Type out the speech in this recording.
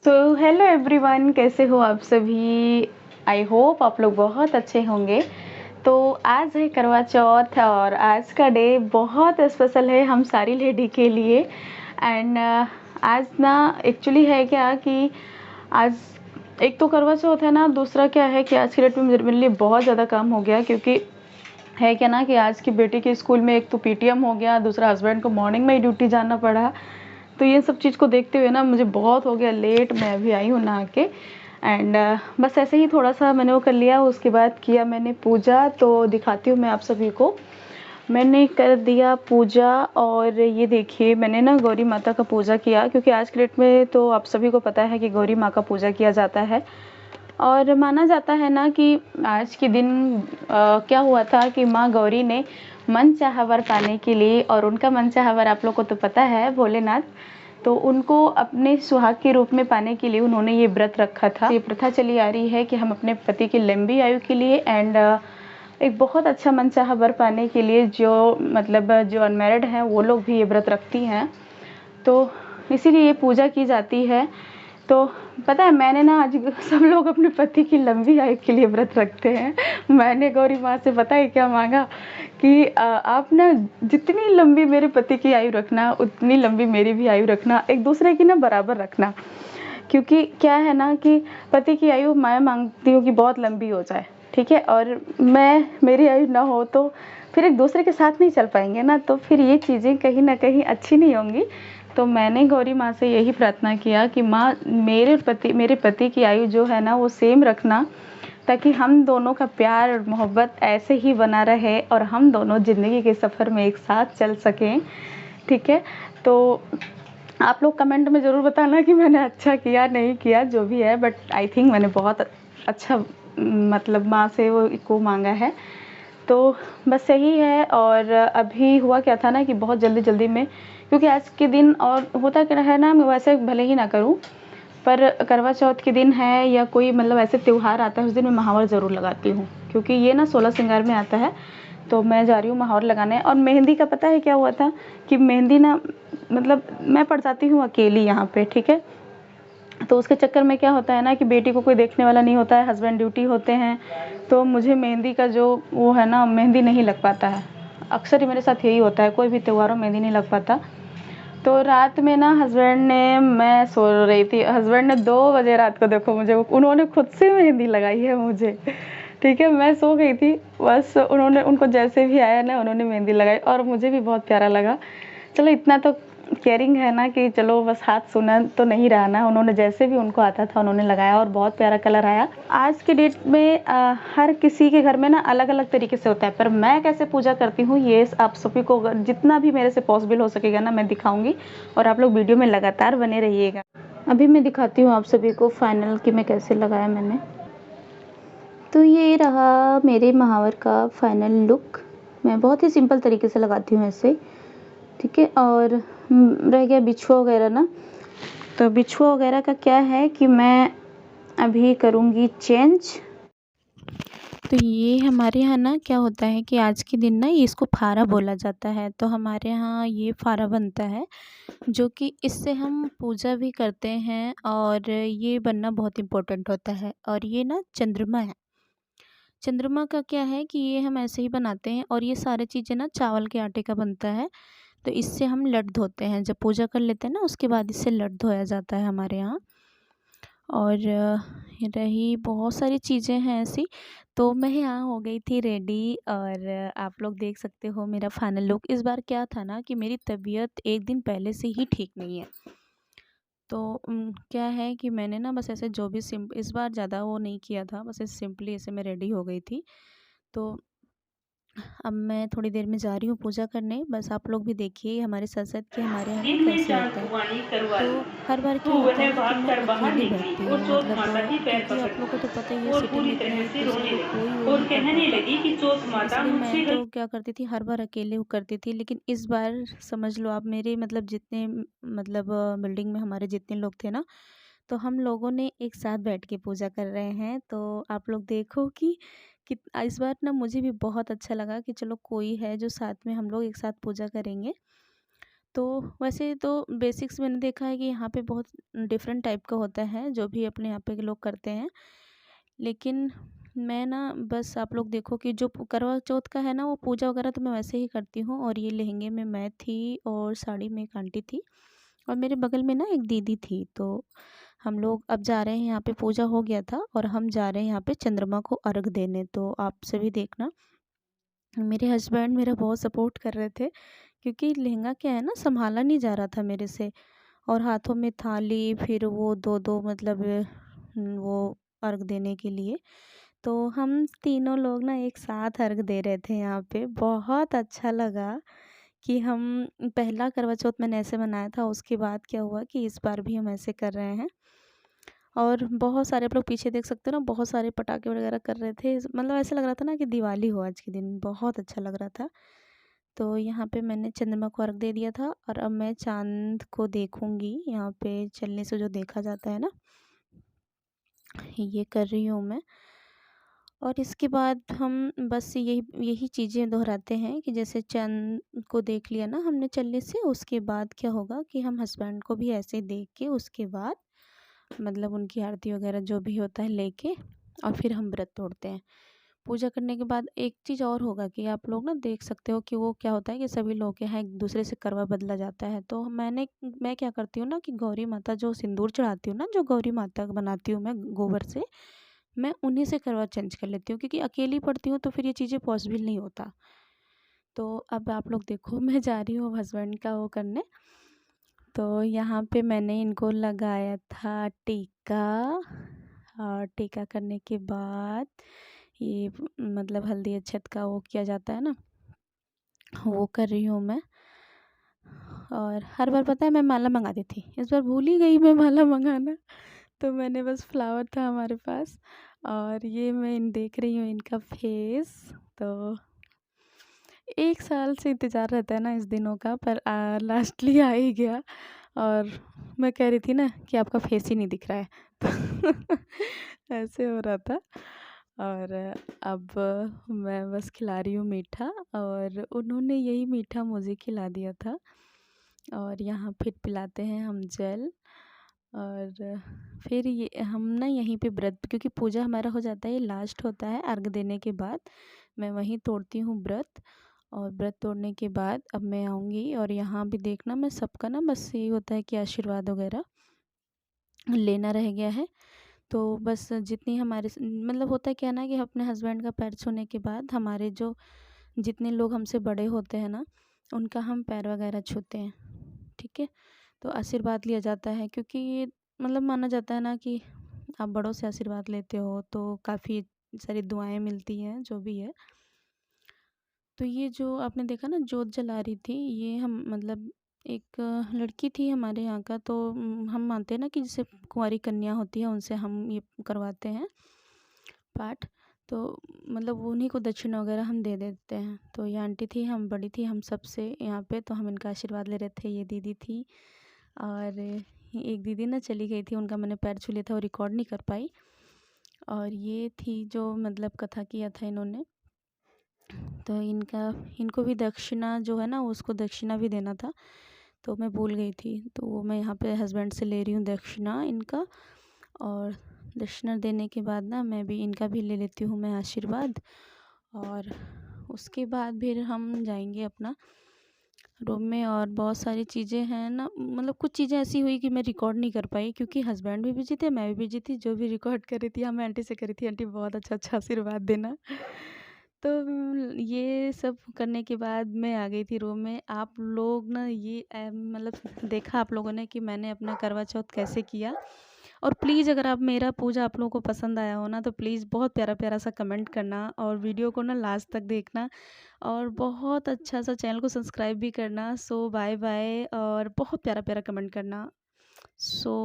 So hello everyone, कैसे हो आप सभी। आई होप आप लोग बहुत अच्छे होंगे। तो आज है करवा चौथ और आज का डे बहुत स्पेशल है हम सारी लेडी के लिए। एंड आज ना एक्चुअली है क्या कि आज एक तो करवा चौथ है ना, दूसरा क्या है कि आज की डेट में मेरे लिए बहुत ज़्यादा काम हो गया, क्योंकि है क्या ना कि आज की बेटी के स्कूल में एक तो पीटीएम हो गया, दूसरा हस्बैंड को मॉर्निंग में ही ड्यूटी जाना पड़ा। तो ये सब चीज़ को देखते हुए ना मुझे बहुत हो गया लेट। मैं अभी आई हूँ नहा के एंड बस ऐसे ही थोड़ा सा मैंने वो कर लिया। उसके बाद किया मैंने पूजा, तो दिखाती हूँ मैं आप सभी को। मैंने कर दिया पूजा और ये देखिए मैंने ना गौरी माता का पूजा किया, क्योंकि आज के डेट में तो आप सभी को पता है कि गौरी माँ का पूजा किया जाता है। और माना जाता है ना कि आज के दिन क्या हुआ था कि माँ गौरी ने मन चाहा वर पाने के लिए, और उनका मन चाहा वर आप लोग को तो पता है भोलेनाथ, तो उनको अपने सुहाग के रूप में पाने के लिए उन्होंने ये व्रत रखा था। ये प्रथा चली आ रही है कि हम अपने पति की लंबी आयु के लिए एंड एक बहुत अच्छा मन चाहा वर पाने के लिए जो मतलब जो अनमैरिड हैं वो लोग भी ये व्रत रखती हैं, तो इसीलिए ये पूजा की जाती है। तो पता है मैंने ना आज सब लोग अपने पति की लंबी आयु के लिए व्रत रखते हैं। मैंने गौरी माँ से पता है क्या मांगा कि आप ना जितनी लंबी मेरे पति की आयु रखना उतनी लंबी मेरी भी आयु रखना, एक दूसरे की ना बराबर रखना। क्योंकि क्या है ना कि पति की आयु मैं मांगती हूँ कि बहुत लंबी हो जाए, ठीक है, और मेरी आयु ना हो तो फिर एक दूसरे के साथ नहीं चल पाएंगे ना, तो फिर ये चीज़ें कहीं ना कहीं अच्छी नहीं होंगी। तो मैंने गौरी माँ से यही प्रार्थना किया कि माँ मेरे पति की आयु जो है ना वो सेम रखना, ताकि हम दोनों का प्यार और मोहब्बत ऐसे ही बना रहे और हम दोनों ज़िंदगी के सफ़र में एक साथ चल सकें, ठीक है। तो आप लोग कमेंट में ज़रूर बताना कि मैंने अच्छा किया नहीं किया, जो भी है, बट आई थिंक मैंने बहुत अच्छा मतलब माँ से वो को मांगा है। तो बस यही है। और अभी हुआ क्या था ना कि बहुत जल्दी में, क्योंकि आज के दिन और होता क्या है ना, मैं वैसे भले ही ना करूं, पर करवा चौथ के दिन है या कोई मतलब ऐसे त्यौहार आता है उस दिन मैं महावर ज़रूर लगाती हूँ, क्योंकि ये ना 16 श्रृंगार में आता है। तो मैं जा रही हूँ महावर लगाने। और मेहंदी का पता है क्या हुआ था कि मेहंदी ना मतलब मैं पड़ जाती हूँ अकेली यहाँ पे, ठीक है। तो उसके चक्कर में क्या होता है ना कि बेटी को कोई देखने वाला नहीं होता है, हस्बैंड ड्यूटी होते हैं, तो मुझे मेहंदी का जो वो है ना मेहंदी नहीं लग पाता है। अक्सर ही मेरे साथ यही होता है, कोई भी त्योहारों में मेहंदी नहीं लग पाता। तो रात में ना हस्बैंड ने मैं सो रही थी, हस्बैंड ने 2 बजे रात को देखो मुझे उन्होंने खुद से मेहंदी लगाई है मुझे, ठीक है। मैं सो गई थी, बस उन्होंने उनको जैसे भी आया ना उन्होंने मेहंदी लगाई और मुझे भी बहुत प्यारा लगा। चलो इतना तो केयरिंग है ना कि चलो बस हाथ सूना तो नहीं रहा ना, उन्होंने जैसे भी उनको आता था उन्होंने लगाया और बहुत प्यारा कलर आया। आज के डेट में हर किसी के घर में ना अलग अलग तरीके से होता है, पर मैं कैसे पूजा करती हूँ ये आप सभी को जितना भी मेरे से पॉसिबल हो सकेगा ना मैं दिखाऊंगी, और आप लोग वीडियो में लगातार बने रहिएगा। अभी मैं दिखाती हूँ आप सभी को फाइनल कि मैं कैसे लगाया मैंने। तो ये रहा मेरे महावर का फाइनल लुक। मैं बहुत ही सिंपल तरीके से लगाती हूँ ऐसे, ठीक है। और रह गया बिछुआ वगैरह ना, तो बिछुआ वगैरह का क्या है कि मैं अभी करूँगी चेंज। तो ये हमारे यहाँ ना क्या होता है कि आज के दिन ना ये इसको फारा बोला जाता है, तो हमारे यहाँ ये फारा बनता है, जो कि इससे हम पूजा भी करते हैं और ये बनना बहुत इम्पोर्टेंट होता है। और ये ना चंद्रमा है, चंद्रमा का क्या है कि ये हम ऐसे ही बनाते हैं, और ये सारी चीज़ें ना चावल के आटे का बनता है। तो इससे हम लट धोते हैं, जब पूजा कर लेते हैं ना उसके बाद इससे लट धोया जाता है हमारे यहाँ। और रही बहुत सारी चीज़ें हैं ऐसी। तो मैं यहाँ हो गई थी रेडी, और आप लोग देख सकते हो मेरा फाइनल लुक। इस बार क्या था ना कि मेरी तबीयत एक दिन पहले से ही ठीक नहीं है, तो क्या है कि मैंने ना बस ऐसे जो भी इस बार ज़्यादा वो नहीं किया था, बस ऐसे सिंपली ऐसे मैं रेडी हो गई थी। तो अब मैं थोड़ी देर में जा रही हूँ पूजा करने, बस आप लोग भी देखिए हमारे साथ-साथ कि हमारे यहाँ ना जिनने कैसे होता है। चांदुआणी करवा तो ली, हर बार तो क्या होता है वह ना कि मैं भागकर बाहर अकेली निकली बैठती और हूँ, चोथ मतलब माता के पैर क्योंकि आप पकड़ लोग को तो पता ही है लिए और सिटी में पूरी इतना तरह एक से दूसरे रोने को कोई लगी वो और नहीं कर कहने पाता। लगी कि चोथ माता इसलिए मैं मुझसे तो क्या करती थी हर बार अकेले वो करती थी, लेकिन इस बार समझ लो आप मेरे मतलब जितने मतलब बिल्डिंग में हमारे जितने लोग थे ना, तो हम लोगों ने एक साथ बैठ के पूजा कर रहे हैं। तो आप लोग देखो कि इस बार ना मुझे भी बहुत अच्छा लगा कि चलो कोई है जो साथ में हम लोग एक साथ पूजा करेंगे। तो वैसे तो बेसिक्स मैंने देखा है कि यहाँ पे बहुत डिफरेंट टाइप का होता है जो भी अपने यहाँ पे के लोग करते हैं। लेकिन मैं ना बस आप लोग देखो कि जो करवा चौथ का है ना वो पूजा वगैरह तो मैं वैसे ही करती हूँ। और ये लहंगे में मैं थी और साड़ी में एक आंटी थी और मेरे बगल में ना एक दीदी थी। तो हम लोग अब जा रहे हैं, यहाँ पे पूजा हो गया था और हम जा रहे हैं यहाँ पे चंद्रमा को अर्घ देने। तो आप सभी देखना, मेरे हस्बैंड मेरा बहुत सपोर्ट कर रहे थे क्योंकि लहंगा क्या है ना संभाला नहीं जा रहा था मेरे से। और हाथों में थाली, फिर वो दो दो मतलब वो अर्घ देने के लिए। तो हम तीनों लोग ना एक साथ अर्घ दे रहे थे यहाँ पे। बहुत अच्छा लगा कि हम पहला करवा चौथ मैंने ऐसे मनाया था, उसके बाद क्या हुआ कि इस बार भी हम ऐसे कर रहे हैं। और बहुत सारे आप लोग पीछे देख सकते हो ना, बहुत सारे पटाखे वगैरह कर रहे थे। मतलब ऐसा लग रहा था ना कि दिवाली हो आज के दिन, बहुत अच्छा लग रहा था। तो यहाँ पे मैंने चंद्रमा को अर्घ दे दिया था और अब मैं चाँद को देखूँगी। यहाँ पे चलने से जो देखा जाता है ना, ये कर रही हूँ मैं। और इसके बाद हम बस यही यही चीज़ें दोहराते हैं कि जैसे चाँद को देख लिया ना हमने चलने से, उसके बाद क्या होगा कि हम हस्बैंड को भी ऐसे देख के उसके बाद मतलब उनकी आरती वगैरह जो भी होता है लेके और फिर हम व्रत तोड़ते हैं। पूजा करने के बाद एक चीज़ और होगा कि आप लोग ना देख सकते हो कि वो क्या होता है कि सभी लोग के यहाँ एक दूसरे से करवा बदला जाता है। तो मैं क्या करती हूँ ना कि गौरी माता जो सिंदूर चढ़ाती हूँ ना, जो गौरी माता बनाती हूँ मैं गोबर से, मैं उन्हीं से करवा चेंज कर लेती हूँ क्योंकि अकेली पड़ती हूँ तो फिर ये चीज़ें पॉसिबल नहीं होता। तो अब आप लोग देखो मैं जा रही हूँ हस्बैंड का वो करने। तो यहाँ पे मैंने इनको लगाया था टीका। और टीका करने के बाद ये मतलब हल्दी अक्षत का वो किया जाता है ना, वो कर रही हूँ मैं। और हर बार पता है मैं माला मंगाती थी, इस बार भूल ही गई मैं माला मंगाना। तो मैंने बस फ्लावर था हमारे पास और ये मैं इन देख रही हूँ इनका फेस। तो 1 साल से इंतज़ार रहता है ना इस दिनों का, पर लास्टली आ ही गया। और मैं कह रही थी ना कि आपका फेस ही नहीं दिख रहा है तो ऐसे हो रहा था। और अब मैं बस खिला रही हूँ मीठा और उन्होंने यही मीठा मुझे खिला दिया था। और यहाँ फिर पिलाते हैं हम जल। और फिर ये हम ना यहीं पे व्रत, क्योंकि पूजा हमारा हो जाता है, ये लास्ट होता है अर्घ देने के बाद मैं वहीं तोड़ती हूँ व्रत। और व्रत तोड़ने के बाद अब मैं आऊँगी और यहाँ भी देखना मैं सबका ना बस यही होता है कि आशीर्वाद वगैरह लेना रह गया है। तो बस जितनी हमारे मतलब होता है क्या ना कि अपने हस्बैंड का पैर छूने के बाद हमारे जो जितने लोग हमसे बड़े होते हैं ना उनका हम पैर वगैरह छूते हैं, ठीक है। तो आशीर्वाद लिया जाता है क्योंकि ये मतलब माना जाता है ना कि आप बड़ों से आशीर्वाद लेते हो तो काफ़ी सारी दुआएं मिलती हैं जो भी है। तो ये जो आपने देखा ना जोत जला रही थी, ये हम मतलब एक लड़की थी हमारे यहाँ का। तो हम मानते हैं ना कि जैसे कुंवारी कन्या होती है उनसे हम ये करवाते हैं पाठ। तो मतलब उन्हीं को दक्षिणा वगैरह हम दे देते हैं। तो ये आंटी थी, हम बड़ी थी हम सबसे यहाँ पे, तो हम इनका आशीर्वाद ले रहे थे। ये दीदी थी और एक दीदी ना चली गई थी, उनका मैंने पैर छू लिया था, वो रिकॉर्ड नहीं कर पाई। और ये थी जो मतलब कथा किया था इन्होंने। तो इनको भी दक्षिणा जो है ना उसको दक्षिणा भी देना था, तो मैं भूल गई थी। तो वो मैं यहाँ पे हस्बैंड से ले रही हूँ दक्षिणा इनका। और दक्षिणा देने के बाद ना मैं भी इनका भी ले लेती हूँ मैं आशीर्वाद। और उसके बाद फिर हम जाएंगे अपना रूम में। और बहुत सारी चीज़ें हैं ना, मतलब कुछ चीज़ें ऐसी हुई कि मैं रिकॉर्ड नहीं कर पाई क्योंकि हस्बैंड भी बिजी थे, मैं भी बिजी थी। जो भी रिकॉर्ड कर रही थी हाँ मैं आंटी से कर रही थी, आंटी बहुत अच्छा अच्छा आशीर्वाद देना। तो ये सब करने के बाद मैं आ गई थी रूम में। आप लोग ना ये मतलब देखा आप लोगों ने कि मैंने अपना करवा चौथ कैसे किया। और प्लीज़ अगर आप मेरा पूजा आप लोगों को पसंद आया हो ना तो प्लीज़ बहुत प्यारा प्यारा सा कमेंट करना और वीडियो को ना लास्ट तक देखना। और बहुत अच्छा सा चैनल को सब्सक्राइब भी करना। सो बाय बाय और बहुत प्यारा प्यारा कमेंट करना। सो